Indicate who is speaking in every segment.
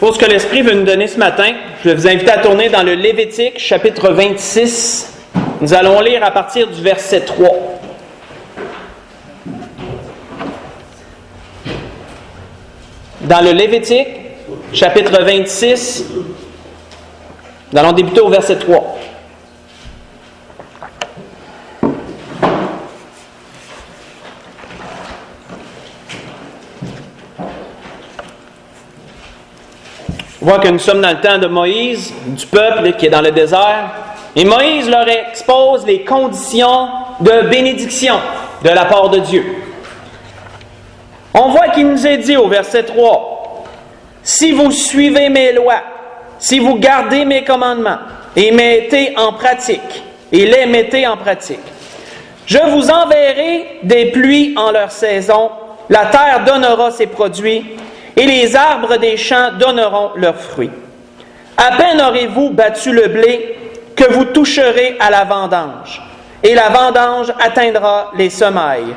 Speaker 1: Pour ce que l'Esprit veut nous donner ce matin, je vais vous inviter à tourner dans le Lévitique, chapitre 26. Nous allons lire à partir du verset 3. Dans le Lévitique, chapitre 26, nous allons débuter au verset 3. On voit que nous sommes dans le temps de Moïse, du peuple qui est dans le désert. Et Moïse leur expose les conditions de bénédiction de la part de Dieu. On voit qu'il nous est dit au verset 3, « Si vous suivez mes lois, si vous gardez mes commandements et mettez en pratique, et les mettez en pratique, je vous enverrai des pluies en leur saison, la terre donnera ses produits, et les arbres des champs donneront leurs fruits. À peine aurez-vous battu le blé que vous toucherez à la vendange, et la vendange atteindra les semailles.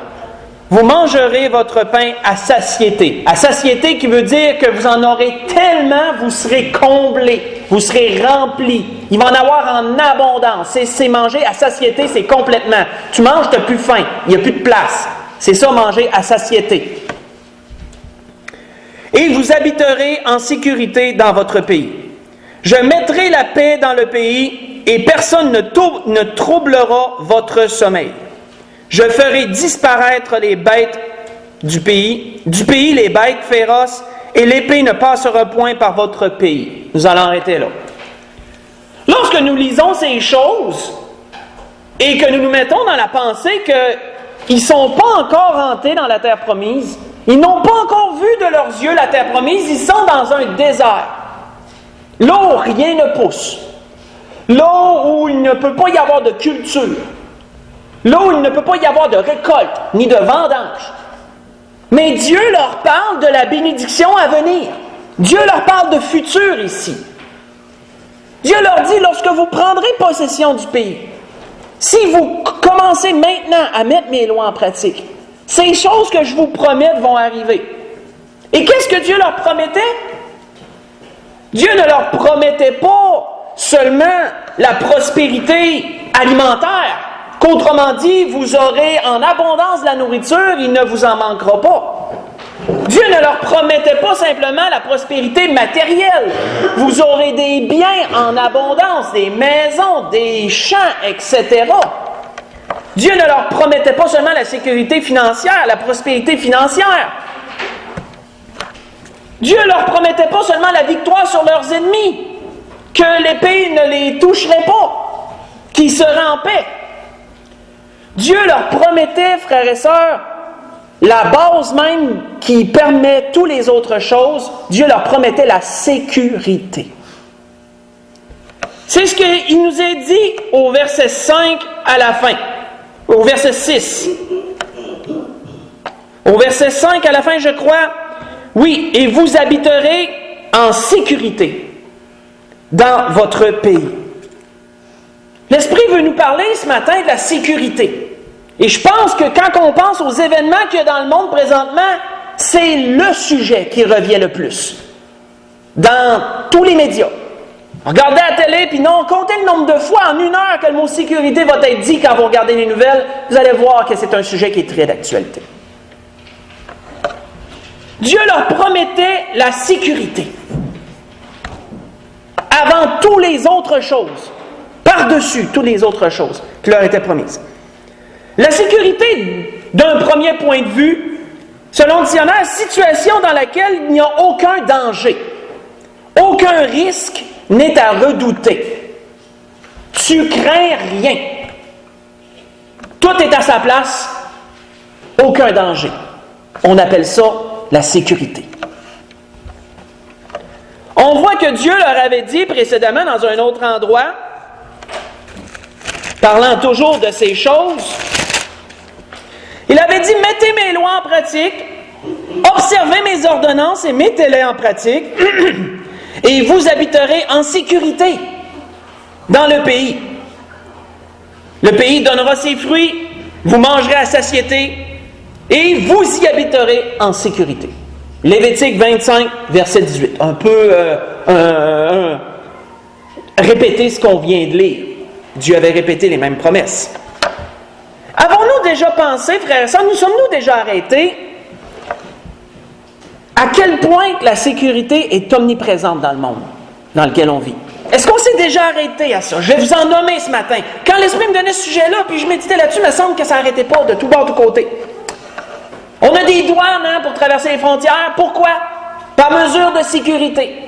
Speaker 1: Vous mangerez votre pain à satiété. À satiété qui veut dire que vous en aurez tellement, vous serez comblés, vous serez remplis. Il va en avoir en abondance. C'est manger à satiété, c'est complètement. Tu manges, tu n'as plus faim, il n'y a plus de place. C'est ça, manger à satiété. Et vous habiterez en sécurité dans votre pays. Je mettrai la paix dans le pays et personne ne troublera votre sommeil. Je ferai disparaître les bêtes du pays les bêtes féroces, et l'épée ne passera point par votre pays. Nous allons arrêter là. Lorsque nous lisons ces choses et que nous nous mettons dans la pensée qu'ils ne sont pas encore rentrés dans la terre promise, ils n'ont pas encore vu de leurs yeux la terre promise, ils sont dans un désert. Là où rien ne pousse. Là où il ne peut pas y avoir de culture. Là où il ne peut pas y avoir de récolte, ni de vendange. Mais Dieu leur parle de la bénédiction à venir. Dieu leur parle de futur ici. Dieu leur dit, lorsque vous prendrez possession du pays, si vous commencez maintenant à mettre mes lois en pratique, ces choses que je vous promets vont arriver. Et qu'est-ce que Dieu leur promettait? Dieu ne leur promettait pas seulement la prospérité alimentaire, qu'autrement dit, vous aurez en abondance de la nourriture, il ne vous en manquera pas. Dieu ne leur promettait pas simplement la prospérité matérielle. Vous aurez des biens en abondance, des maisons, des champs, etc. Dieu ne leur promettait pas seulement la sécurité financière, la prospérité financière. Dieu ne leur promettait pas seulement la victoire sur leurs ennemis, que l'épée ne les toucherait pas, qu'ils seraient en paix. Dieu leur promettait, frères et sœurs, la base même qui permet toutes les autres choses, Dieu leur promettait la sécurité. C'est ce qu'il nous est dit au verset 5 à la fin. Au verset 6. Au verset 5 à la fin, je crois, oui, et vous habiterez en sécurité dans votre pays. L'Esprit veut nous parler ce matin de la sécurité. Et je pense que quand on pense aux événements qu'il y a dans le monde présentement, c'est le sujet qui revient le plus. Dans tous les médias. Regardez la télé, puis non, comptez le nombre de fois en une heure que le mot sécurité va être dit quand vous regardez les nouvelles, vous allez voir que c'est un sujet qui est très d'actualité. Dieu leur promettait la sécurité. Avant toutes les autres choses. Par-dessus toutes les autres choses qui leur étaient promises. La sécurité, d'un premier point de vue, selon le dictionnaire, situation dans laquelle il n'y a aucun danger. Aucun risque n'est à redouter. Tu crains rien. Tout est à sa place. Aucun danger. On appelle ça la sécurité. On voit que Dieu leur avait dit précédemment dans un autre endroit, parlant toujours de ces choses, il avait dit, mettez mes lois en pratique, observez mes ordonnances et mettez-les en pratique, et vous habiterez en sécurité dans le pays. Le pays donnera ses fruits, vous mangerez à satiété, et vous y habiterez en sécurité. Lévitique 25, verset 18. Un peu répéter ce qu'on vient de lire. Dieu avait répété les mêmes promesses. Avons-nous déjà pensé, frères et sœurs, nous sommes-nous déjà arrêtés à quel point la sécurité est omniprésente dans le monde dans lequel on vit? Est-ce qu'on s'est déjà arrêté à ça? Je vais vous en nommer ce matin. Quand l'Esprit me donnait ce sujet-là, puis je méditais là-dessus, il me semble que ça n'arrêtait pas de tout bord, de tout côté. On a des douanes pour traverser les frontières. Pourquoi? Par mesure de sécurité.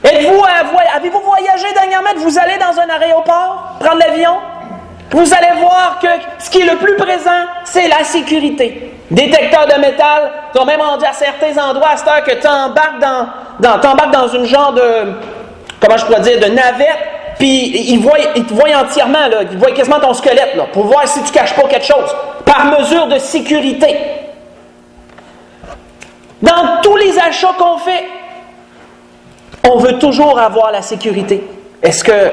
Speaker 1: Avez-vous voyagé dernièrement? Vous allez dans un aéroport, prendre l'avion? Vous allez voir que ce qui est le plus présent, c'est la sécurité. Détecteurs de métal, ils ont même rendu à certains endroits à cette heure que tu embarques dans une genre de, comment je pourrais dire, de navette, puis ils te voient entièrement, là, ils voient quasiment ton squelette, là, pour voir si tu ne caches pas quelque chose, par mesure de sécurité. Dans tous les achats qu'on fait, on veut toujours avoir la sécurité. Est-ce que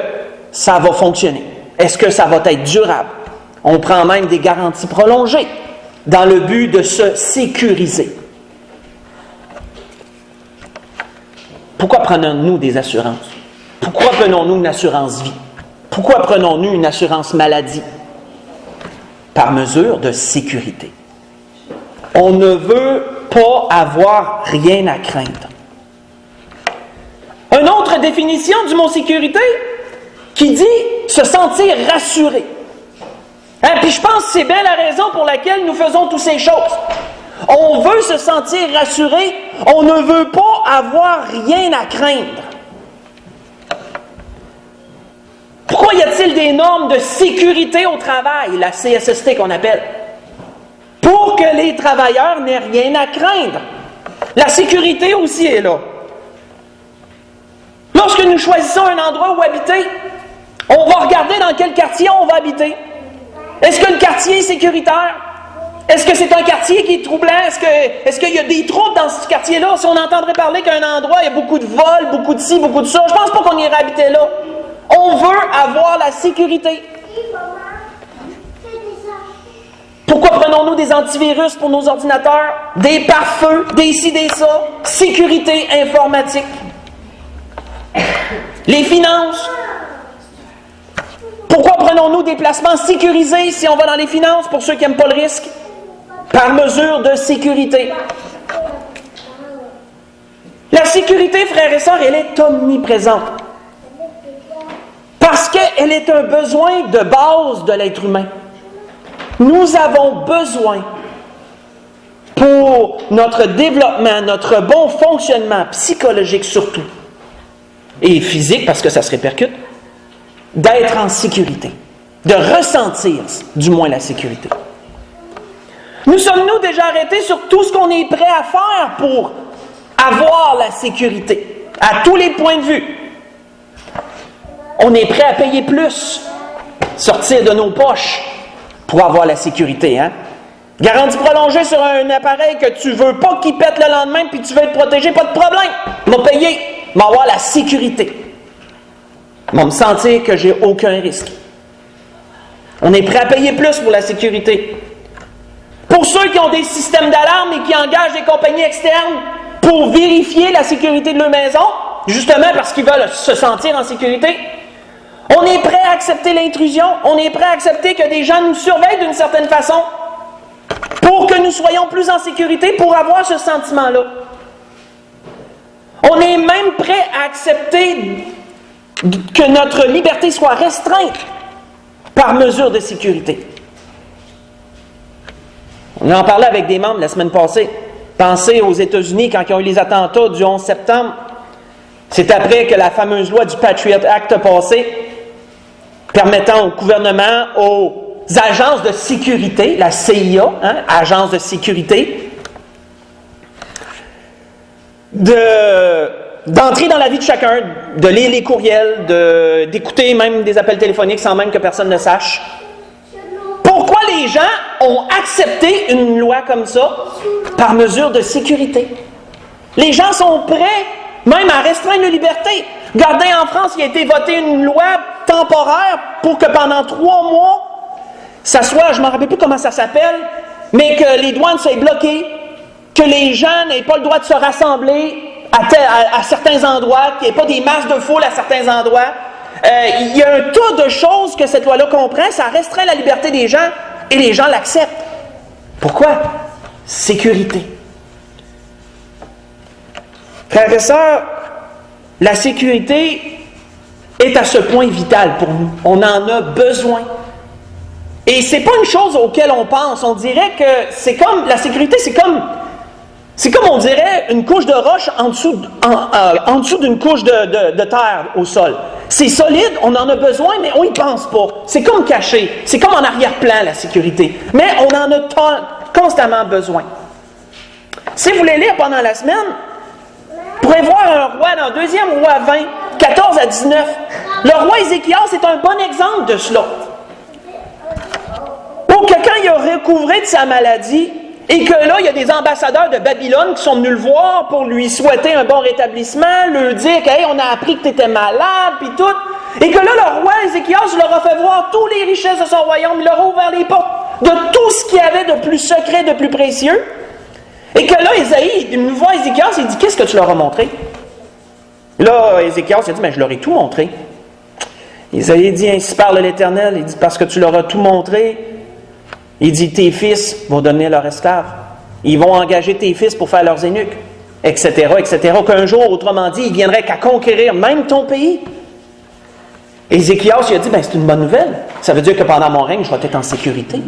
Speaker 1: ça va fonctionner? Est-ce que ça va être durable? On prend même des garanties prolongées dans le but de se sécuriser. Pourquoi prenons-nous des assurances? Pourquoi prenons-nous une assurance vie? Pourquoi prenons-nous une assurance maladie? Par mesure de sécurité. On ne veut pas avoir rien à craindre. Une autre définition du mot sécurité qui dit se sentir rassuré. Puis je pense que c'est bien la raison pour laquelle nous faisons toutes ces choses. On veut se sentir rassuré, on ne veut pas avoir rien à craindre. Pourquoi y a-t-il des normes de sécurité au travail, la CSST qu'on appelle? Pour que les travailleurs n'aient rien à craindre. La sécurité aussi est là. Lorsque nous choisissons un endroit où habiter, on va regarder dans quel quartier on va habiter. Est-ce que le quartier est sécuritaire? Est-ce que c'est un quartier qui est troublant? Est-ce qu'il y a des troubles dans ce quartier-là? Si on entendrait parler qu'un endroit, il y a beaucoup de vols, beaucoup de ci, beaucoup de ça, je pense pas qu'on irait habiter là. On veut avoir la sécurité. Pourquoi prenons-nous des antivirus pour nos ordinateurs? Des pare-feux, des ci, des ça. Sécurité informatique. Les finances. Pourquoi prenons-nous des placements sécurisés si on va dans les finances, pour ceux qui n'aiment pas le risque? Par mesure de sécurité. La sécurité, frères et sœurs, elle est omniprésente. Parce qu'elle est un besoin de base de l'être humain. Nous avons besoin, pour notre développement, notre bon fonctionnement psychologique surtout, et physique, parce que ça se répercute, d'être en sécurité, de ressentir du moins la sécurité. Nous sommes-nous déjà arrêtés sur tout ce qu'on est prêt à faire pour avoir la sécurité, à tous les points de vue? On est prêt à payer plus, sortir de nos poches pour avoir la sécurité, hein? Garantie prolongée sur un appareil que tu veux pas qu'il pète le lendemain puis tu veux être protégé, pas de problème. M'a payé, m'a avoir la sécurité. M'a me sentir que j'ai aucun risque. On est prêt à payer plus pour la sécurité. Pour ceux qui ont des systèmes d'alarme et qui engagent des compagnies externes pour vérifier la sécurité de leur maison, justement parce qu'ils veulent se sentir en sécurité, on est prêt à accepter l'intrusion, on est prêt à accepter que des gens nous surveillent d'une certaine façon pour que nous soyons plus en sécurité, pour avoir ce sentiment-là. On est même prêt à accepter que notre liberté soit restreinte par mesure de sécurité. On en parlait avec des membres la semaine passée. Pensez aux États-Unis quand ils ont eu les attentats du 11 septembre. C'est après que la fameuse loi du Patriot Act a passé, permettant au gouvernement, aux agences de sécurité, la CIA, agence de sécurité, d'entrer dans la vie de chacun, de lire les courriels, d'écouter même des appels téléphoniques sans même que personne ne sache. Pourquoi les gens ont accepté une loi comme ça par mesure de sécurité? Les gens sont prêts même à restreindre la liberté. Regardez, en France, il a été voté une loi temporaire pour que pendant 3 mois, ça soit, je ne me rappelle plus comment ça s'appelle, mais que les douanes soient bloquées, que les gens n'aient pas le droit de se rassembler à certains endroits, qu'il n'y ait pas des masses de foule à certains endroits. Il y a un tas de choses que cette loi-là comprend. Ça restreint la liberté des gens et les gens l'acceptent. Pourquoi? Sécurité. Frères et sœurs, la sécurité est à ce point vitale pour nous. On en a besoin. Et c'est pas une chose auquel on pense. On dirait que c'est comme, la sécurité, c'est comme on dirait une couche de roche en dessous d'une couche de terre au sol. C'est solide, on en a besoin, mais on y pense pas. C'est comme caché. C'est comme en arrière-plan, la sécurité. Mais on en a constamment besoin. Si vous voulez lire pendant la semaine, vous pourrez voir un roi dans 2e roi 20, 14 à 19. Le roi Ézéchias est un bon exemple de cela. Pour que quand il a recouvré de sa maladie, et que là, il y a des ambassadeurs de Babylone qui sont venus le voir pour lui souhaiter un bon rétablissement, lui dire que hey, on a appris que tu étais malade, puis tout. Et que là, le roi Ézéchias leur a fait voir toutes les richesses de son royaume, il leur a ouvert les portes de tout ce qu'il y avait de plus secret, de plus précieux. Et que là, Ésaïe, il voit Ézéchias, il dit, qu'est-ce que tu leur as montré? Là, Ézéchias, il a dit, mais je leur ai tout montré. Ésaïe dit, ainsi parle l'Éternel, il dit, parce que tu leur as tout montré. Il dit, tes fils vont devenir leurs esclaves. Ils vont engager tes fils pour faire leurs eunuques, etc., etc. Qu'un jour, autrement dit, ils viendraient qu'à conquérir même ton pays. Ézéchias, il a dit, c'est une bonne nouvelle. Ça veut dire que pendant mon règne, je vais être en sécurité.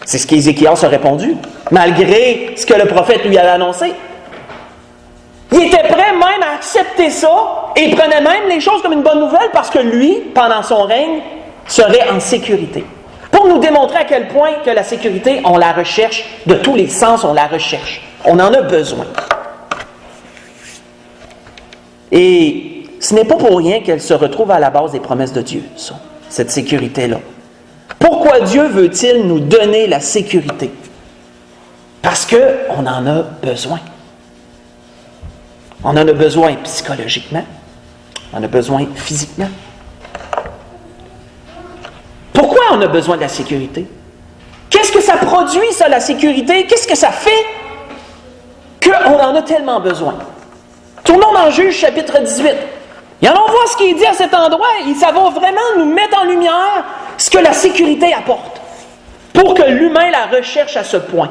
Speaker 1: C'est ce qu'Ézéchias a répondu, malgré ce que le prophète lui avait annoncé. Il était prêt même à accepter ça et prenait même les choses comme une bonne nouvelle parce que lui, pendant son règne, serait en sécurité. Pour nous démontrer à quel point que la sécurité, on la recherche, de tous les sens, on la recherche. On en a besoin. Et ce n'est pas pour rien qu'elle se retrouve à la base des promesses de Dieu, ça, cette sécurité-là. Pourquoi Dieu veut-il nous donner la sécurité? Parce qu'on en a besoin. On en a besoin psychologiquement. On en a besoin physiquement. Pourquoi on a besoin de la sécurité? Qu'est-ce que ça produit, ça, la sécurité? Qu'est-ce que ça fait qu'on en a tellement besoin? Tournons dans Juge, chapitre 18. Et allons voir ce qui est dit à cet endroit. Et ça va vraiment nous mettre en lumière ce que la sécurité apporte pour que l'humain la recherche à ce point.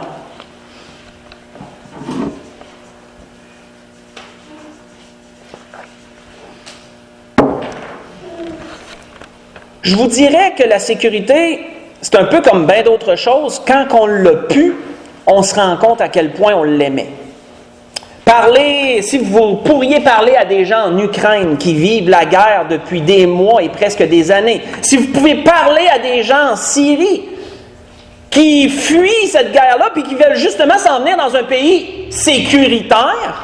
Speaker 1: Je vous dirais que la sécurité, c'est un peu comme bien d'autres choses. Quand on l'a pu, on se rend compte à quel point on l'aimait. Si vous pourriez parler à des gens en Ukraine qui vivent la guerre depuis des mois et presque des années, si vous pouvez parler à des gens en Syrie qui fuient cette guerre-là puis qui veulent justement s'en venir dans un pays sécuritaire,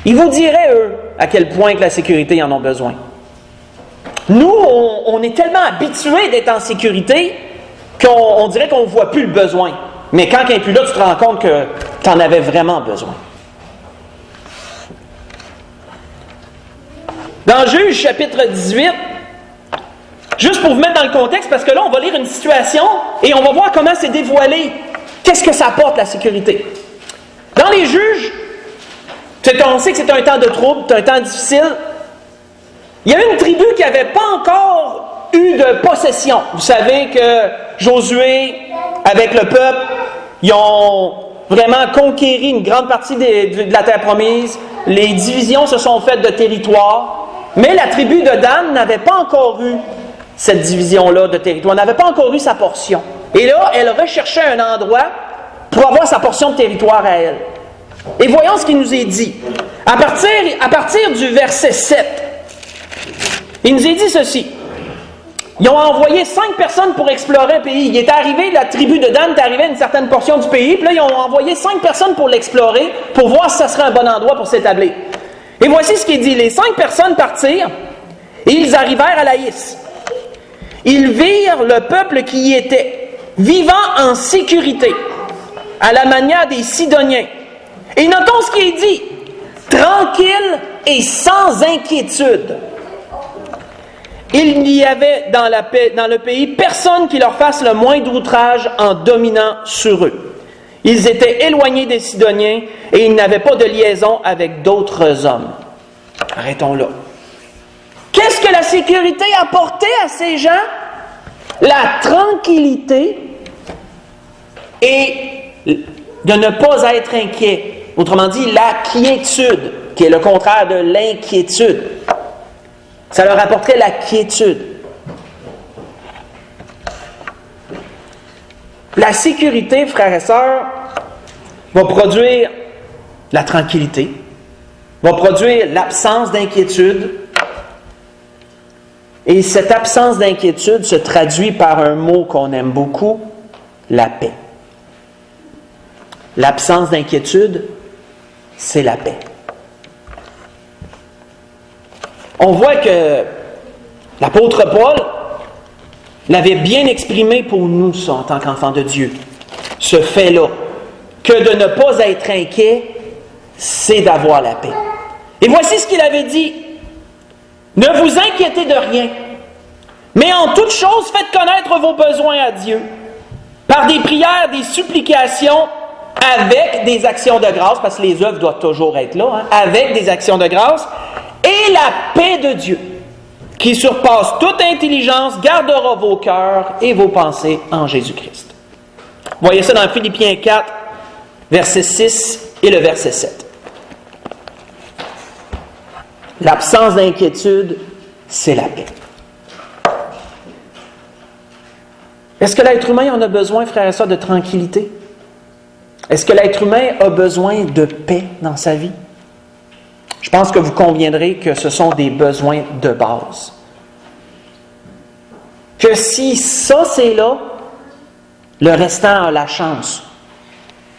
Speaker 1: ils vous diraient, eux, à quel point que la sécurité, ils en ont besoin. Nous, on est tellement habitués d'être en sécurité qu'on dirait qu'on ne voit plus le besoin. Mais quand il n'est plus là, tu te rends compte que tu en avais vraiment besoin. Dans Juge, chapitre 18, juste pour vous mettre dans le contexte, parce que là, on va lire une situation et on va voir comment c'est dévoilé. Qu'est-ce que ça apporte, la sécurité? Dans les Juges, on sait que c'est un temps de trouble, c'est un temps difficile. Il y a une tribu qui n'avait pas encore eu de possession. Vous savez que Josué, avec le peuple, ils ont vraiment conquéri une grande partie de la terre promise. Les divisions se sont faites de territoire. Mais la tribu de Dan n'avait pas encore eu cette division-là de territoire, n'avait pas encore eu sa portion. Et là, elle recherchait un endroit pour avoir sa portion de territoire à elle. Et voyons ce qui nous est dit. À partir du verset 7, il nous est dit ceci. Ils ont envoyé 5 personnes pour explorer un pays. Il est arrivé, la tribu de Dan est arrivée à une certaine portion du pays, puis là, ils ont envoyé 5 personnes pour l'explorer, pour voir si ça serait un bon endroit pour s'établir. Et voici ce qui est dit. Les 5 personnes partirent, et ils arrivèrent à Laïs. Ils virent le peuple qui y était, vivant en sécurité, à la manière des Sidoniens. Et notons ce qui est dit. Tranquille et sans inquiétude. il n'y avait dans le pays personne qui leur fasse le moindre outrage en dominant sur eux. Ils étaient éloignés des Sidoniens et ils n'avaient pas de liaison avec d'autres hommes. Arrêtons là. Qu'est-ce que la sécurité apportait à ces gens? La tranquillité et de ne pas être inquiet. Autrement dit, la quiétude, qui est le contraire de l'inquiétude. Ça leur apporterait la quiétude. La sécurité, frères et sœurs, va produire la tranquillité, va produire l'absence d'inquiétude. Et cette absence d'inquiétude se traduit par un mot qu'on aime beaucoup, la paix. L'absence d'inquiétude, c'est la paix. On voit que l'apôtre Paul l'avait bien exprimé pour nous, ça, en tant qu'enfants de Dieu. Ce fait-là, que de ne pas être inquiet, c'est d'avoir la paix. Et voici ce qu'il avait dit. Ne vous inquiétez de rien, mais en toute chose, faites connaître vos besoins à Dieu, par des prières, des supplications, avec des actions de grâce, parce que les œuvres doivent toujours être là, avec des actions de grâce, et la paix de Dieu, qui surpasse toute intelligence, gardera vos cœurs et vos pensées en Jésus-Christ. Vous voyez ça dans Philippiens 4, verset 6 et le verset 7. L'absence d'inquiétude, c'est la paix. Est-ce que l'être humain en a besoin, frères et sœurs, de tranquillité? Est-ce que l'être humain a besoin de paix dans sa vie? Je pense que vous conviendrez que ce sont des besoins de base. Que si ça c'est là, le restant a la chance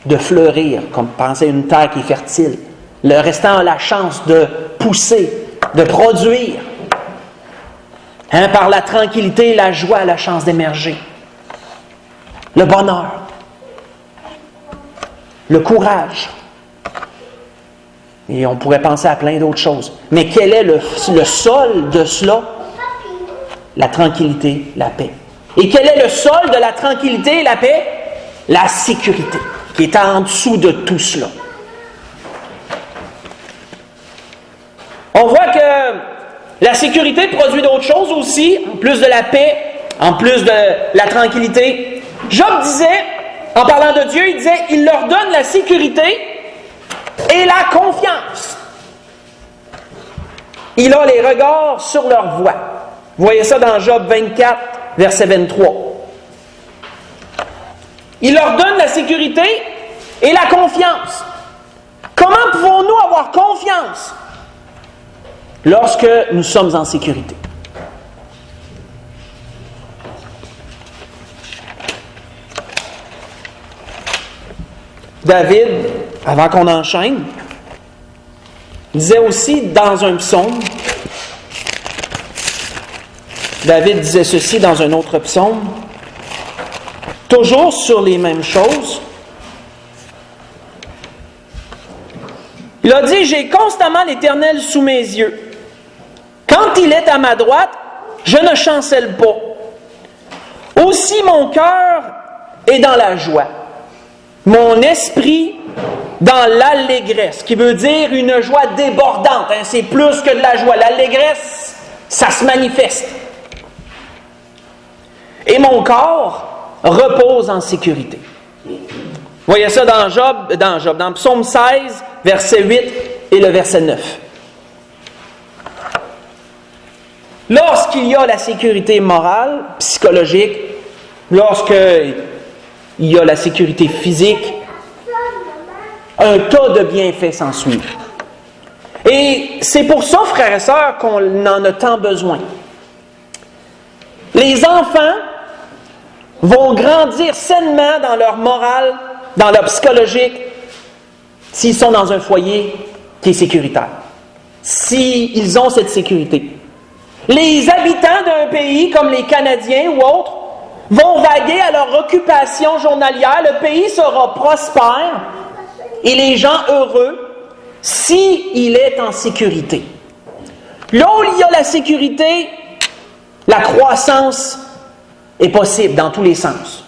Speaker 1: de fleurir, comme penser une terre qui est fertile. Le restant a la chance de pousser, de produire. Par la tranquillité, la joie a la chance d'émerger. Le bonheur. Le courage. Et on pourrait penser à plein d'autres choses. Mais quel est le sol de cela? La tranquillité, la paix. Et quel est le sol de la tranquillité et la paix? La sécurité, qui est en dessous de tout cela. On voit que la sécurité produit d'autres choses aussi, en plus de la paix, en plus de la tranquillité. Job disait, en parlant de Dieu, il disait, il leur donne la sécurité et la confiance. Il a les regards sur leur voie. Vous voyez ça dans Job 24, verset 23. Il leur donne la sécurité et la confiance. Comment pouvons-nous avoir confiance lorsque nous sommes en sécurité? David, avant qu'on enchaîne, disait aussi dans un psaume, David disait ceci dans un autre psaume, toujours sur les mêmes choses. Il a dit, « J'ai constamment l'Éternel sous mes yeux. Quand il est à ma droite, je ne chancelle pas. Aussi mon cœur est dans la joie. Mon esprit dans l'allégresse, qui veut dire une joie débordante. C'est plus que de la joie. L'allégresse, ça se manifeste. Et mon corps repose en sécurité. » Vous voyez ça dans Psaume 16, verset 8 et le verset 9. Lorsqu'il y a la sécurité morale, psychologique, lorsqu'il y a la sécurité physique, un tas de bienfaits s'ensuivent. Et c'est pour ça, frères et sœurs, qu'on en a tant besoin. Les enfants vont grandir sainement dans leur morale, dans leur psychologique, s'ils sont dans un foyer qui est sécuritaire. S'ils ont cette sécurité. Les habitants d'un pays, comme les Canadiens ou autres, vont vaguer à leur occupation journalière. Le pays sera prospère et les gens heureux s'il est en sécurité. Là où il y a la sécurité, La croissance est possible dans tous les sens.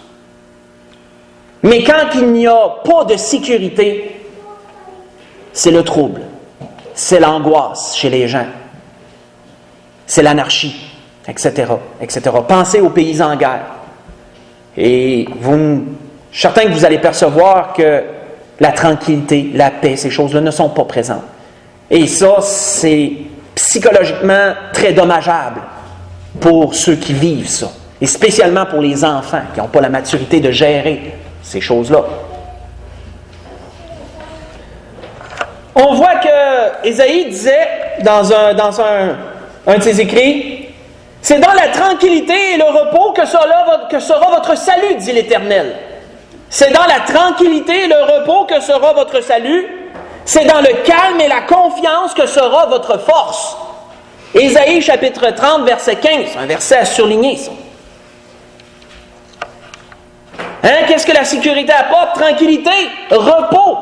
Speaker 1: Mais quand il n'y a pas de sécurité, c'est le trouble, c'est l'angoisse chez les gens, c'est l'anarchie, etc., etc. Pensez aux pays en guerre. Et je suis certain que vous allez percevoir que la tranquillité, la paix, ces choses-là ne sont pas présentes. Et ça, c'est psychologiquement très dommageable pour ceux qui vivent ça. Et spécialement pour les enfants qui n'ont pas la maturité de gérer ces choses-là. On voit que Ésaïe disait dans un de ses écrits, « C'est dans la tranquillité et le repos que sera votre salut, dit l'Éternel. C'est dans la tranquillité et le repos que sera votre salut. C'est dans le calme et la confiance que sera votre force. » Ésaïe chapitre 30, verset 15, un verset à surligner, ça. Qu'est-ce que la sécurité apporte? Tranquillité, repos,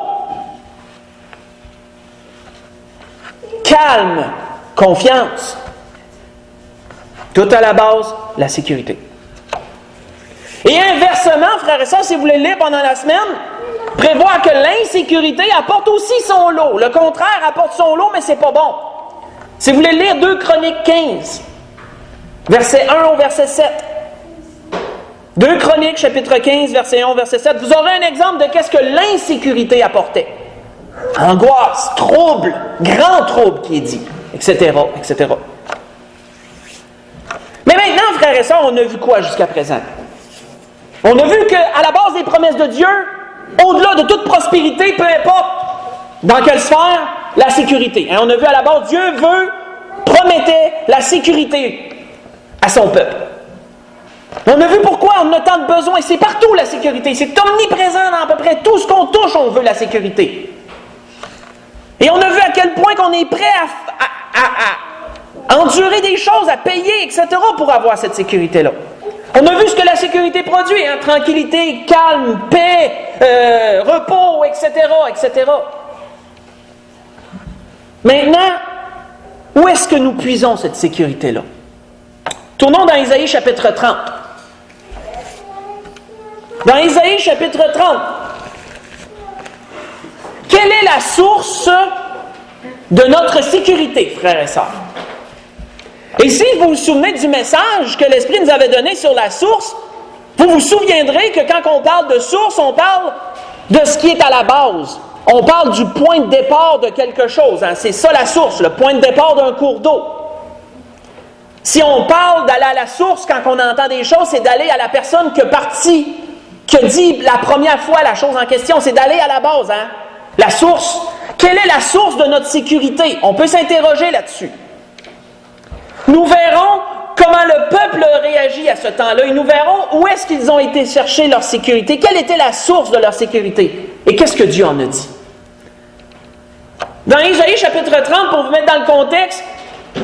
Speaker 1: calme, confiance. Tout à la base, la sécurité. Et inversement, frères et sœurs, si vous voulez lire pendant la semaine, prévoir que l'insécurité apporte aussi son lot. Le contraire apporte son lot, mais c'est pas bon. Si vous voulez lire 2 Chroniques 15, verset 1 au verset 7. 2 Chroniques, chapitre 15, verset 1 au verset 7, vous aurez un exemple de qu'est-ce que l'insécurité apportait. Angoisse, trouble, grand trouble qui est dit, etc., etc. Mais maintenant, frères et sœurs, on a vu quoi jusqu'à présent? On a vu qu'à la base des promesses de Dieu, au-delà de toute prospérité, peu importe dans quelle sphère, la sécurité. On a vu à la base, Dieu promettait la sécurité à son peuple. On a vu pourquoi on a tant de besoins. C'est partout la sécurité. C'est omniprésent dans à peu près tout ce qu'on touche, on veut la sécurité. Et on a vu à quel point qu'on est prêt à endurer des choses, à payer, etc. pour avoir cette sécurité-là. On a vu ce que la sécurité produit. Tranquillité, calme, paix, repos, etc., etc. Maintenant, où est-ce que nous puisons cette sécurité-là? Tournons dans Ésaïe chapitre 30. Dans Ésaïe chapitre 30, quelle est la source de notre sécurité, frères et sœurs? Et si vous vous souvenez du message que l'Esprit nous avait donné sur la source, vous vous souviendrez que quand on parle de source, on parle de ce qui est à la base. On parle du point de départ de quelque chose. C'est ça la source, le point de départ d'un cours d'eau. Si on parle d'aller à la source quand on entend des choses, c'est d'aller à la personne qui a dit la première fois la chose en question, c'est d'aller à la base. La source. Quelle est la source de notre sécurité? On peut s'interroger là-dessus. Nous verrons comment le peuple réagit à ce temps-là et nous verrons où est-ce qu'ils ont été chercher leur sécurité. Quelle était la source de leur sécurité? Et qu'est-ce que Dieu en a dit? Dans Ésaïe chapitre 30, pour vous mettre dans le contexte,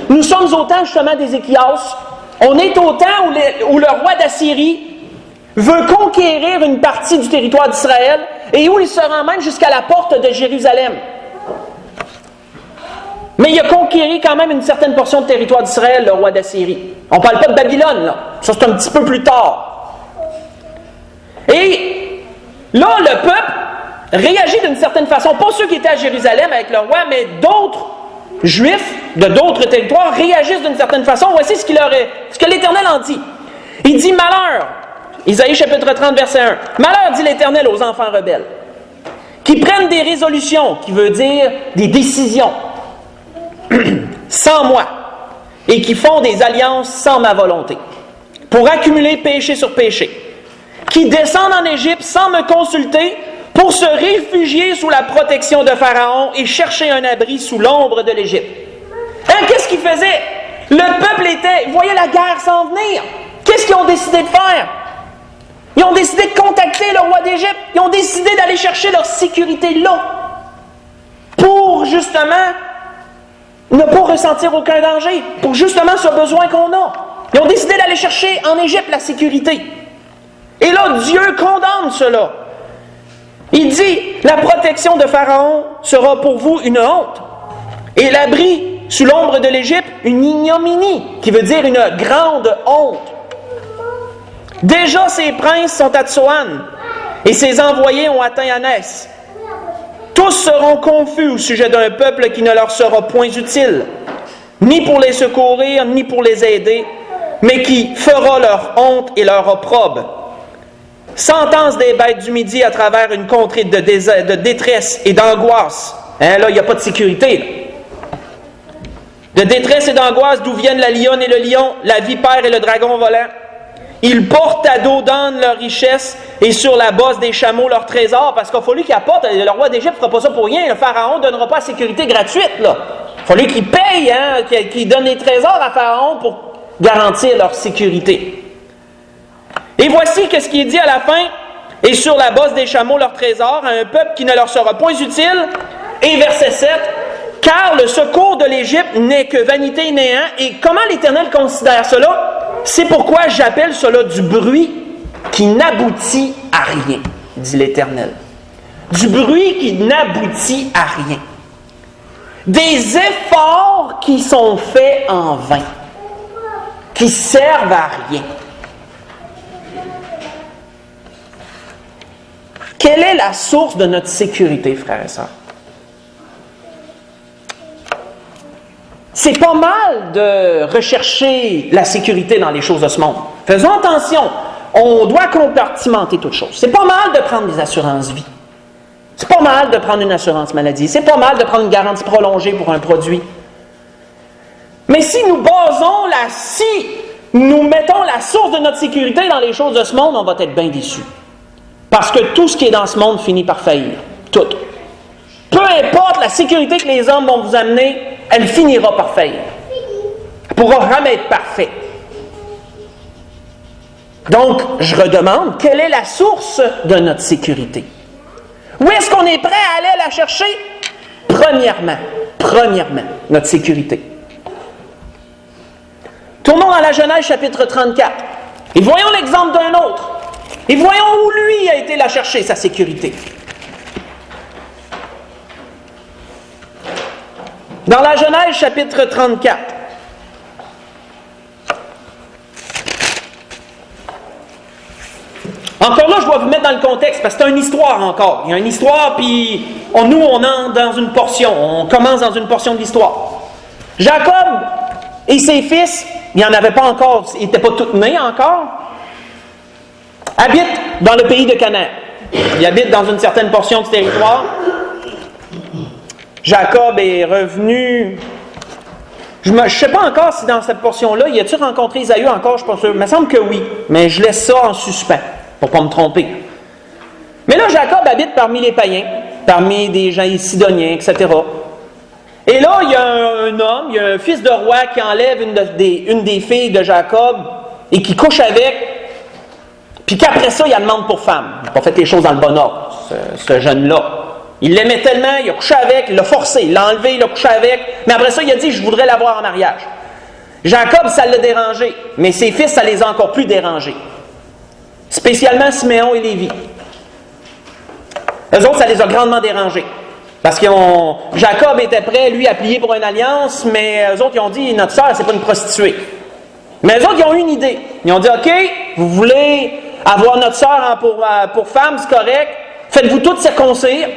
Speaker 1: nous sommes au temps justement d'Ézéchias. On est au temps où le roi d'Assyrie veut conquérir une partie du territoire d'Israël et où il se rend même jusqu'à la porte de Jérusalem. Mais il a conquéri quand même une certaine portion de territoire d'Israël, le roi d'Assyrie. On ne parle pas de Babylone, là. Ça, c'est un petit peu plus tard. Et là, le peuple réagit d'une certaine façon. Pas ceux qui étaient à Jérusalem avec le roi, mais d'autres Juifs de d'autres territoires réagissent d'une certaine façon. Voici ce que l'Éternel en dit. Il dit « Malheur », Isaïe chapitre 30, verset 1, « Malheur, dit l'Éternel aux enfants rebelles, qui prennent des résolutions, qui veut dire des décisions, sans moi, et qui font des alliances sans ma volonté, pour accumuler péché sur péché, qui descendent en Égypte sans me consulter, pour se réfugier sous la protection de Pharaon et chercher un abri sous l'ombre de l'Égypte. Qu'est-ce qu'ils faisaient? Le peuple voyait la guerre s'en venir. Qu'est-ce qu'ils ont décidé de faire? Ils ont décidé de contacter le roi d'Égypte. Ils ont décidé d'aller chercher leur sécurité là, pour justement ne pas ressentir aucun danger, pour justement ce besoin qu'on a. Ils ont décidé d'aller chercher en Égypte la sécurité. Et là, Dieu condamne cela. Il dit, la protection de Pharaon sera pour vous une honte, et l'abri sous l'ombre de l'Égypte, une ignominie, qui veut dire une grande honte. Déjà ses princes sont à Tsoan, et ses envoyés ont atteint Anès. Tous seront confus au sujet d'un peuple qui ne leur sera point utile, ni pour les secourir, ni pour les aider, mais qui fera leur honte et leur opprobre. Sentence des bêtes du Midi à travers une contrée de détresse et d'angoisse. Hein, là, il n'y a pas de sécurité. Là. De détresse et d'angoisse, d'où viennent la lionne et le lion, la vipère et le dragon volant. Ils portent à dos d'âne leur richesse et sur la bosse des chameaux leur trésor, parce qu'il a fallu qu'ils apportent. Le roi d'Égypte ne fera pas ça pour rien. Le pharaon ne donnera pas la sécurité gratuite. Là. Il a fallu qu'ils payent, hein, qu'ils donnent les trésors à Pharaon pour garantir leur sécurité. Et voici ce qui est dit à la fin. Et sur la bosse des chameaux leur trésor, à un peuple qui ne leur sera point utile. Et verset 7. Car le secours de l'Égypte n'est que vanité et néant. Et comment l'Éternel considère cela? C'est pourquoi j'appelle cela du bruit qui n'aboutit à rien, dit l'Éternel. Du bruit qui n'aboutit à rien. Des efforts qui sont faits en vain, qui servent à rien. Quelle est la source de notre sécurité, frères et sœurs? C'est pas mal de rechercher la sécurité dans les choses de ce monde. Faisons attention, on doit compartimenter toutes choses. C'est pas mal de prendre des assurances vie. C'est pas mal de prendre une assurance maladie. C'est pas mal de prendre une garantie prolongée pour un produit. Mais si nous mettons la source de notre sécurité dans les choses de ce monde, on va être bien déçus. Parce que tout ce qui est dans ce monde finit par faillir. Tout. Peu importe la sécurité que les hommes vont vous amener, elle finira par faillir. Elle ne pourra jamais être parfaite. Donc, je redemande, quelle est la source de notre sécurité? Où est-ce qu'on est prêt à aller la chercher? Premièrement, notre sécurité. Tournons à la Genèse chapitre 34. Et voyons l'exemple d'un autre. Et voyons où lui a été la chercher, sa sécurité. Dans la Genèse chapitre 34. Encore là, je dois vous mettre dans le contexte, parce que c'est une histoire encore. Il y a une histoire, puis nous, on entre dans une portion. On commence dans une portion de l'histoire. Jacob et ses fils, il n'y en avait pas encore, ils n'étaient pas tous nés encore, habitent dans le pays de Canaan. Ils habitent dans une certaine portion du territoire. Jacob est revenu. Je ne sais pas encore si dans cette portion-là, il a-t-il rencontré Isaïe encore, je ne suis pas sûr. Il me semble que oui, mais je laisse ça en suspens, pour ne pas me tromper. Mais là, Jacob habite parmi les païens, parmi des gens sidoniens, etc. Et là, il y a un homme, il y a un fils de roi qui enlève une des filles de Jacob et qui couche avec, puis qu'après ça, il la demande pour femme. Il n'a pas fait les choses dans le bon ordre, ce jeune-là. Il l'aimait tellement, il a couché avec, il l'a forcé, il l'a enlevé, il a couché avec, mais après ça, il a dit « je voudrais l'avoir en mariage ». Jacob, ça l'a dérangé, mais ses fils, ça les a encore plus dérangés. Spécialement Siméon et Lévi. Eux autres, ça les a grandement dérangés. Parce que Jacob était prêt, lui, à plier pour une alliance, mais eux autres, ils ont dit « notre sœur, c'est pas une prostituée ». Mais eux autres, ils ont eu une idée. Ils ont dit « ok, vous voulez avoir notre sœur pour femme, c'est correct, faites-vous toutes circoncire. »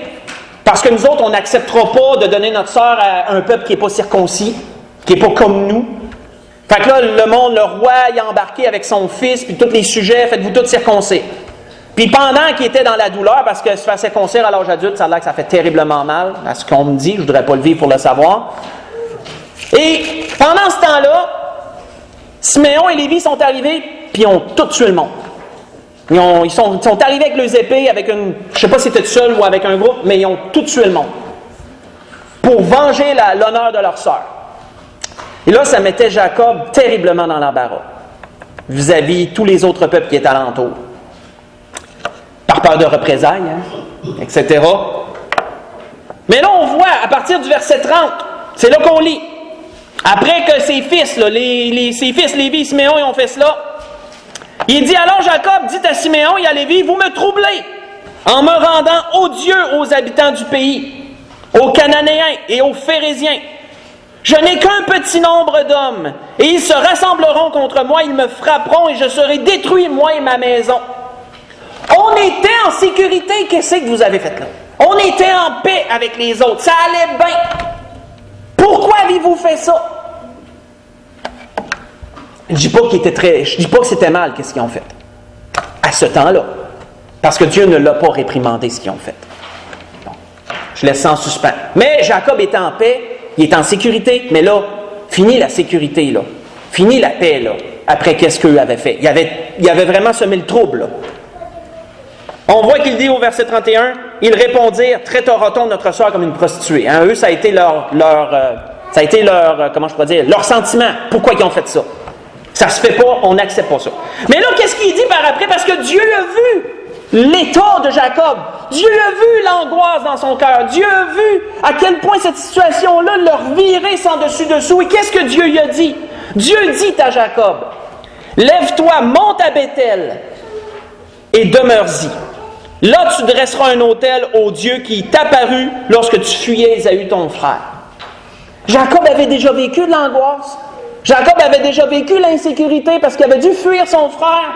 Speaker 1: Parce que nous autres, on n'acceptera pas de donner notre sœur à un peuple qui n'est pas circoncis, qui n'est pas comme nous. Fait que là, le roi, il a embarqué avec son fils, puis tous les sujets, faites-vous tous circoncire. Puis pendant qu'il était dans la douleur, parce que se faire circoncire à l'âge adulte, ça a l'air que ça fait terriblement mal, à ce qu'on me dit, je ne voudrais pas le vivre pour le savoir. Et pendant ce temps-là, Siméon et Lévi sont arrivés, puis ils ont tout tué le monde. Ils sont arrivés avec leurs épées, avec je ne sais pas si c'était seul ou avec un groupe, mais ils ont tout tué le monde. Pour venger l'honneur de leur sœur. Et là, ça mettait Jacob terriblement dans l'embarras, vis-à-vis tous les autres peuples qui étaient alentour. Par peur de représailles, etc. Mais là, on voit, à partir du verset 30, c'est là qu'on lit. Après que ses fils, ses fils Lévi et Siméon, ils ont fait cela, il dit, alors Jacob dit à Siméon et à Lévi, vous me troublez en me rendant odieux aux habitants du pays, aux Cananéens et aux Phérésiens. Je n'ai qu'un petit nombre d'hommes, et ils se rassembleront contre moi, ils me frapperont, et je serai détruit, moi et ma maison. » On était en sécurité, qu'est-ce que vous avez fait là? On était en paix avec les autres, ça allait bien. Pourquoi avez-vous fait ça? Je ne dis pas que c'était mal, qu'est-ce qu'ils ont fait à ce temps-là. Parce que Dieu ne l'a pas réprimandé, ce qu'ils ont fait. Bon, je laisse ça en suspens. Mais Jacob était en paix, il était en sécurité, mais là, fini la sécurité, là. Fini la paix, là. Après, qu'est-ce qu'eux avaient fait? Il avait vraiment semé le trouble, là. On voit qu'il dit au verset 31, ils répondirent, traitera-t-on notre sœur comme une prostituée? Hein, eux, ça a été leur sentiment. Pourquoi ils ont fait ça? Ça se fait pas, on n'accepte pas ça. Mais là, qu'est-ce qu'il dit par après? Parce que Dieu a vu l'état de Jacob. Dieu a vu l'angoisse dans son cœur. Dieu a vu à quel point cette situation-là leur virait sans dessus-dessous. Et qu'est-ce que Dieu lui a dit? Dieu dit à Jacob, « Lève-toi, monte à Béthel et demeure-y. Là, tu dresseras un autel au Dieu qui t'apparut lorsque tu fuyais Ésaü ton frère. » Jacob avait déjà vécu de l'angoisse. Jacob avait déjà vécu l'insécurité parce qu'il avait dû fuir son frère.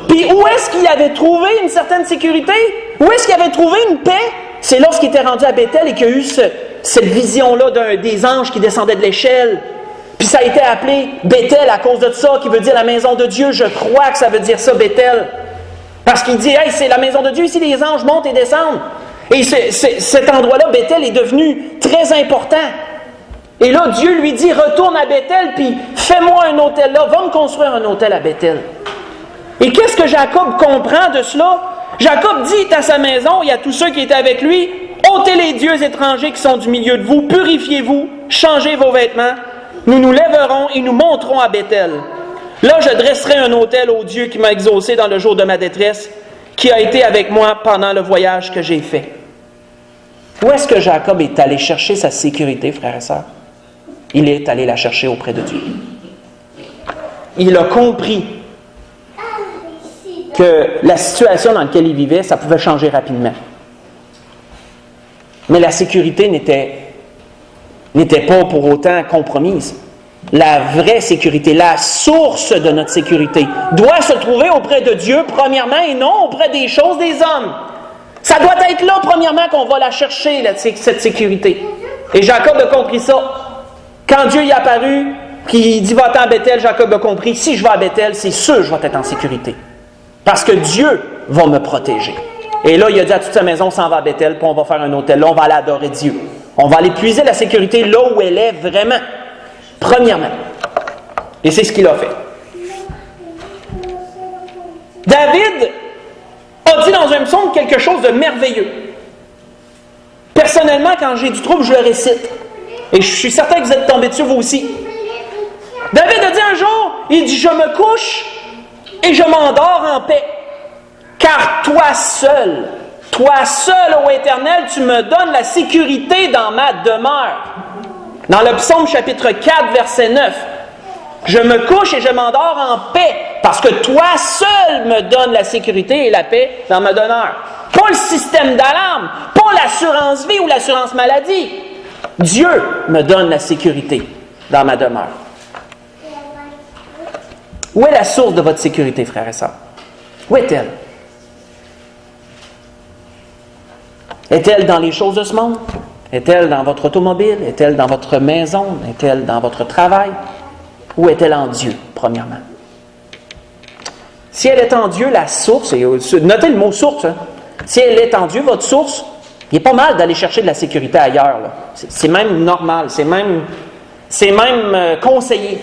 Speaker 1: Puis où est-ce qu'il avait trouvé une certaine sécurité? Où est-ce qu'il avait trouvé une paix? C'est lorsqu'il était rendu à Béthel et qu'il y a eu cette vision-là des anges qui descendaient de l'échelle. Puis ça a été appelé Béthel à cause de ça, qui veut dire la maison de Dieu. Je crois que ça veut dire ça, Béthel. Parce qu'il dit, hey, c'est la maison de Dieu, ici les anges montent et descendent. Et cet endroit-là, Béthel, est devenu très important. Et là, Dieu lui dit, retourne à Béthel, puis fais-moi un autel là, va me construire un autel à Béthel. Et qu'est-ce que Jacob comprend de cela? Jacob dit à sa maison et à tous ceux qui étaient avec lui, ôtez les dieux étrangers qui sont du milieu de vous, purifiez-vous, changez vos vêtements, nous nous lèverons et nous monterons à Béthel. Là, je dresserai un autel au Dieu qui m'a exaucé dans le jour de ma détresse, qui a été avec moi pendant le voyage que j'ai fait. Où est-ce que Jacob est allé chercher sa sécurité, frères et sœurs? Il est allé la chercher auprès de Dieu. Il a compris que la situation dans laquelle il vivait, ça pouvait changer rapidement. Mais la sécurité n'était pas pour autant compromise. La vraie sécurité, la source de notre sécurité, doit se trouver auprès de Dieu, premièrement, et non auprès des choses des hommes. Ça doit être là, premièrement, qu'on va la chercher, cette sécurité. Et Jacob a compris ça. Quand Dieu y est apparu, qu'il dit « Va-t'en à Béthel », Jacob a compris, si je vais à Béthel, c'est sûr que je vais être en sécurité. Parce que Dieu va me protéger. Et là, il a dit à toute sa maison, on s'en va à Béthel, puis on va faire un autel. Là, on va aller adorer Dieu. On va aller puiser la sécurité là où elle est vraiment. Premièrement. Et c'est ce qu'il a fait. David a dit dans un psaume quelque chose de merveilleux. Personnellement, quand j'ai du trouble, je le récite. Et je suis certain que vous êtes tombés dessus, vous aussi. David a dit un jour, il dit « Je me couche et je m'endors en paix. Car toi seul, ô Éternel, tu me donnes la sécurité dans ma demeure. » Dans le psaume chapitre 4, verset 9. « Je me couche et je m'endors en paix, parce que toi seul me donnes la sécurité et la paix dans ma demeure. » Pas le système d'alarme, pas l'assurance vie ou l'assurance maladie. Dieu me donne la sécurité dans ma demeure. Où est la source de votre sécurité, frères et sœurs? Où est-elle? Est-elle dans les choses de ce monde? Est-elle dans votre automobile? Est-elle dans votre maison? Est-elle dans votre travail? Ou est-elle en Dieu, premièrement? Si elle est en Dieu, la source, et notez le mot source, hein. Si elle est en Dieu, votre source, il est pas mal d'aller chercher de la sécurité ailleurs. Là. C'est même normal, c'est même conseillé.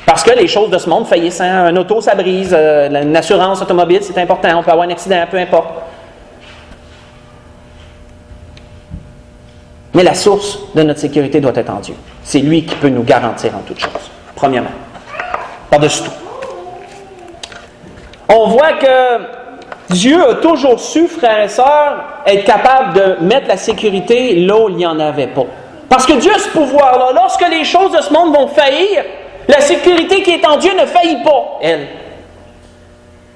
Speaker 1: Parce que les choses de ce monde faillissent. Hein? Un auto, ça brise. Une assurance automobile, c'est important. On peut avoir un accident, peu importe. Mais la source de notre sécurité doit être en Dieu. C'est lui qui peut nous garantir en toutes choses. Premièrement. Par-dessus tout. On voit que Dieu a toujours su, frères et sœurs, être capable de mettre la sécurité là où il n'y en avait pas. Parce que Dieu a ce pouvoir-là. Lorsque les choses de ce monde vont faillir, la sécurité qui est en Dieu ne faillit pas, elle.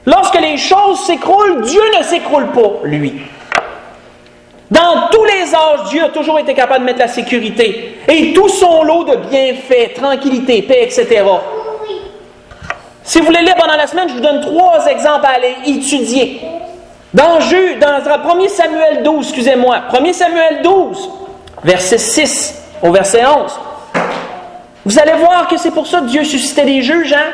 Speaker 1: Lorsque les choses s'écroulent, Dieu ne s'écroule pas, lui. Dans tous les âges, Dieu a toujours été capable de mettre la sécurité. et tout son lot de bienfaits, tranquillité, paix, etc. Si vous voulez lire pendant la semaine, je vous donne 3 exemples à aller étudier. Dans 1 Samuel 12, 1 Samuel 12, verset 6 au verset 11. Vous allez voir que c'est pour ça que Dieu suscitait des juges, hein?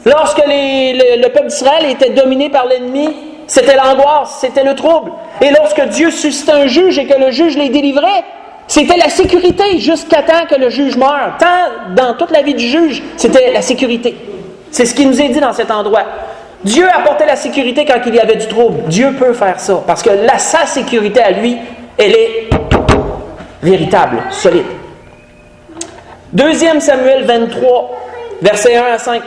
Speaker 1: Lorsque le peuple d'Israël était dominé par l'ennemi, c'était l'angoisse, c'était le trouble. Et lorsque Dieu suscitait un juge et que le juge les délivrait, c'était la sécurité jusqu'à temps que le juge meure. Tant dans toute la vie du juge, c'était la sécurité. C'est ce qui nous est dit dans cet endroit. Dieu apportait la sécurité quand il y avait du trouble. Dieu peut faire ça, parce que sa sécurité à lui, elle est véritable, solide. 2 Samuel 23, versets 1 à 5.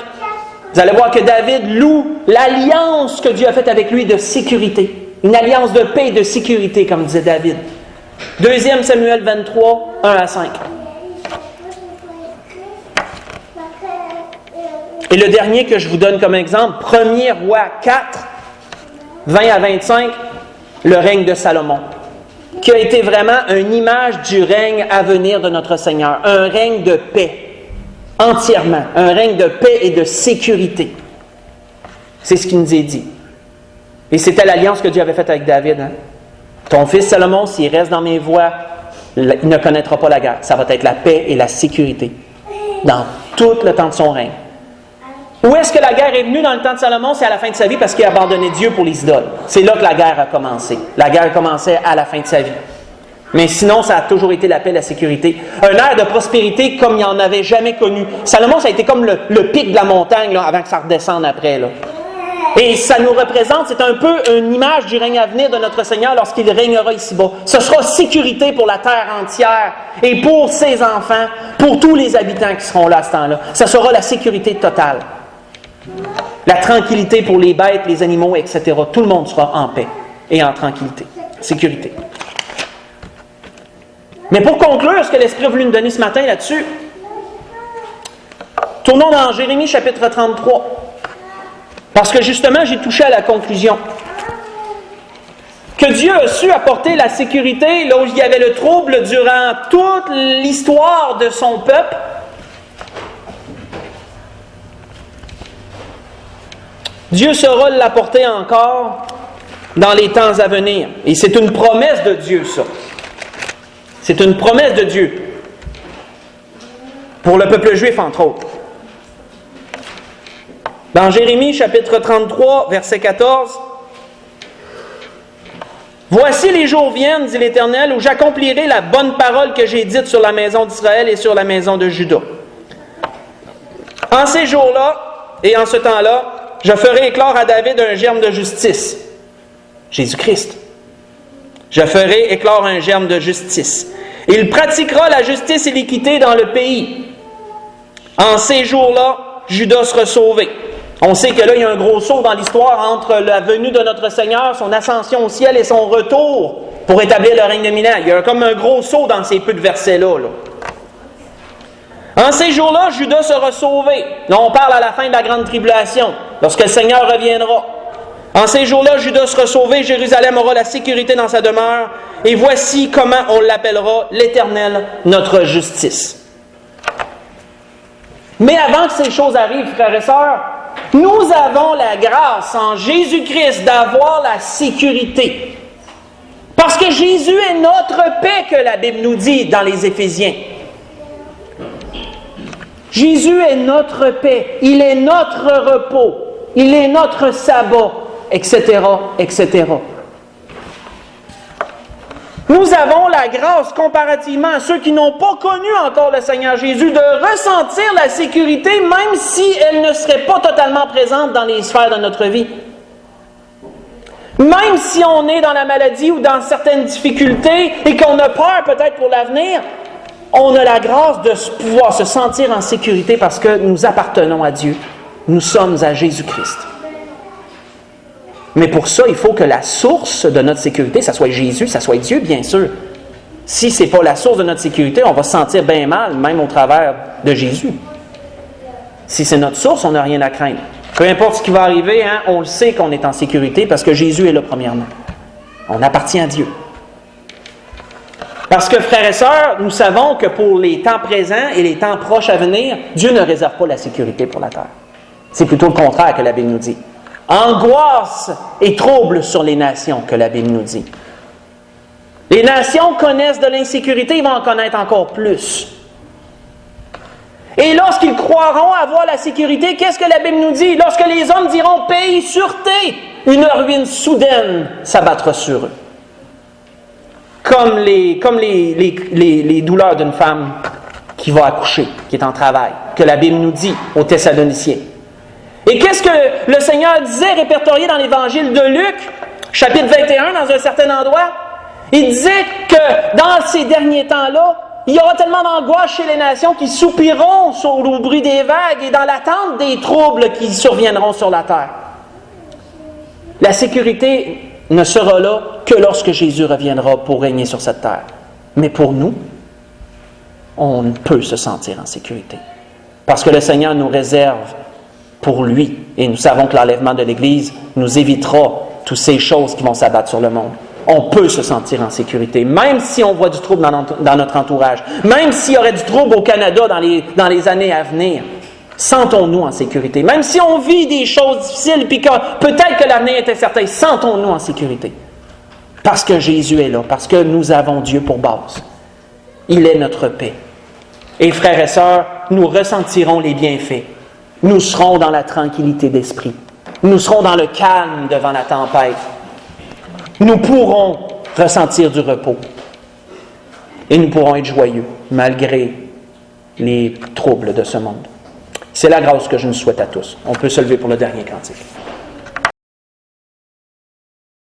Speaker 1: Vous allez voir que David loue l'alliance que Dieu a faite avec lui de sécurité. Une alliance de paix et de sécurité, comme disait David. 2 Samuel 23, 1 à 5. Et le dernier que je vous donne comme exemple, 1er Roi 4, 20 à 25, le règne de Salomon, qui a été vraiment une image du règne à venir de notre Seigneur, un règne de paix, entièrement, un règne de paix et de sécurité. C'est ce qui nous est dit. Et c'était l'alliance que Dieu avait faite avec David. Hein? Ton fils Salomon, s'il reste dans mes voies, il ne connaîtra pas la guerre. Ça va être la paix et la sécurité dans tout le temps de son règne. Où est-ce que la guerre est venue dans le temps de Salomon? C'est à la fin de sa vie parce qu'il a abandonné Dieu pour les idoles. C'est là que la guerre a commencé. La guerre commençait à la fin de sa vie. Mais sinon, ça a toujours été la paix et la sécurité. Un air de prospérité comme il n'y en avait jamais connu. Salomon, ça a été comme le pic de la montagne là, avant que ça redescende après. Là. Et ça nous représente, c'est un peu une image du règne à venir de notre Seigneur lorsqu'il régnera ici-bas. Ce sera sécurité pour la terre entière et pour ses enfants, pour tous les habitants qui seront là à ce temps-là. Ça sera la sécurité totale. La tranquillité pour les bêtes, les animaux, etc. Tout le monde sera en paix et en tranquillité, sécurité. Mais pour conclure, ce que l'Esprit a voulu nous donner ce matin là-dessus, tournons dans Jérémie chapitre 33. Parce que justement, j'ai touché à la conclusion. Que Dieu a su apporter la sécurité là où il y avait le trouble durant toute l'histoire de son peuple. Dieu saura l'apporter encore dans les temps à venir. Et c'est une promesse de Dieu, ça. C'est une promesse de Dieu. Pour le peuple juif, entre autres. Dans Jérémie, chapitre 33, verset 14. « Voici les jours viennent, dit l'Éternel, où j'accomplirai la bonne parole que j'ai dite sur la maison d'Israël et sur la maison de Juda. En ces jours-là, et en ce temps-là, je ferai éclore à David un germe de justice. » Jésus-Christ. « Je ferai éclore un germe de justice. Il pratiquera la justice et l'équité dans le pays. En ces jours-là, Juda sera sauvé. » On sait que là, il y a un gros saut dans l'histoire entre la venue de notre Seigneur, son ascension au ciel et son retour pour établir le règne de 1000 ans. Il y a comme un gros saut dans ces peu de versets-là. En ces jours-là, Juda sera sauvé. Là, on parle à la fin de la grande tribulation, lorsque le Seigneur reviendra. En ces jours-là, Juda sera sauvé, Jérusalem aura la sécurité dans sa demeure, et voici comment on l'appellera l'Éternel, notre justice. Mais avant que ces choses arrivent, frères et sœurs, nous avons la grâce en Jésus-Christ d'avoir la sécurité. Parce que Jésus est notre paix, que la Bible nous dit dans les Éphésiens. Jésus est notre paix, il est notre repos, il est notre sabbat, etc., etc. Nous avons la grâce, comparativement à ceux qui n'ont pas connu encore le Seigneur Jésus, de ressentir la sécurité, même si elle ne serait pas totalement présente dans les sphères de notre vie. Même si on est dans la maladie ou dans certaines difficultés et qu'on a peur peut-être pour l'avenir, on a la grâce de pouvoir se sentir en sécurité parce que nous appartenons à Dieu. Nous sommes à Jésus-Christ. Mais pour ça, il faut que la source de notre sécurité, ça soit Jésus, ça soit Dieu, bien sûr. Si ce n'est pas la source de notre sécurité, on va se sentir bien mal, même au travers de Jésus. Si c'est notre source, on n'a rien à craindre. Peu importe ce qui va arriver, hein, on le sait qu'on est en sécurité parce que Jésus est là premièrement. On appartient à Dieu. Parce que, frères et sœurs, nous savons que pour les temps présents et les temps proches à venir, Dieu ne réserve pas la sécurité pour la terre. C'est plutôt le contraire que la Bible nous dit. Angoisse et trouble sur les nations, que la Bible nous dit. Les nations connaissent de l'insécurité, ils vont en connaître encore plus. Et lorsqu'ils croiront avoir la sécurité, qu'est-ce que la Bible nous dit? Lorsque les hommes diront « paix, sûreté », une ruine soudaine s'abattra sur eux. Comme les douleurs d'une femme qui va accoucher, qui est en travail, que la Bible nous dit aux Thessaloniciens. Et qu'est-ce que le Seigneur disait, répertorié dans l'Évangile de Luc, chapitre 21, dans un certain endroit? Il disait que dans ces derniers temps-là, il y aura tellement d'angoisse chez les nations qui soupiront au bruit des vagues et dans l'attente des troubles qui surviendront sur la terre. La sécurité ne sera là que lorsque Jésus reviendra pour régner sur cette terre. Mais pour nous, on peut se sentir en sécurité. Parce que le Seigneur nous réserve pour lui. Et nous savons que l'enlèvement de l'Église nous évitera toutes ces choses qui vont s'abattre sur le monde. On peut se sentir en sécurité, même si on voit du trouble dans notre entourage, même s'il y aurait du trouble au Canada dans les années à venir. Sentons-nous en sécurité. Même si on vit des choses difficiles, puis que peut-être que l'avenir est incertain, sentons-nous en sécurité. Parce que Jésus est là, parce que nous avons Dieu pour base. Il est notre paix. Et frères et sœurs, nous ressentirons les bienfaits. Nous serons dans la tranquillité d'esprit. Nous serons dans le calme devant la tempête. Nous pourrons ressentir du repos. Et nous pourrons être joyeux, malgré les troubles de ce monde. C'est la grâce que je nous souhaite à tous. On peut se lever pour le dernier cantique.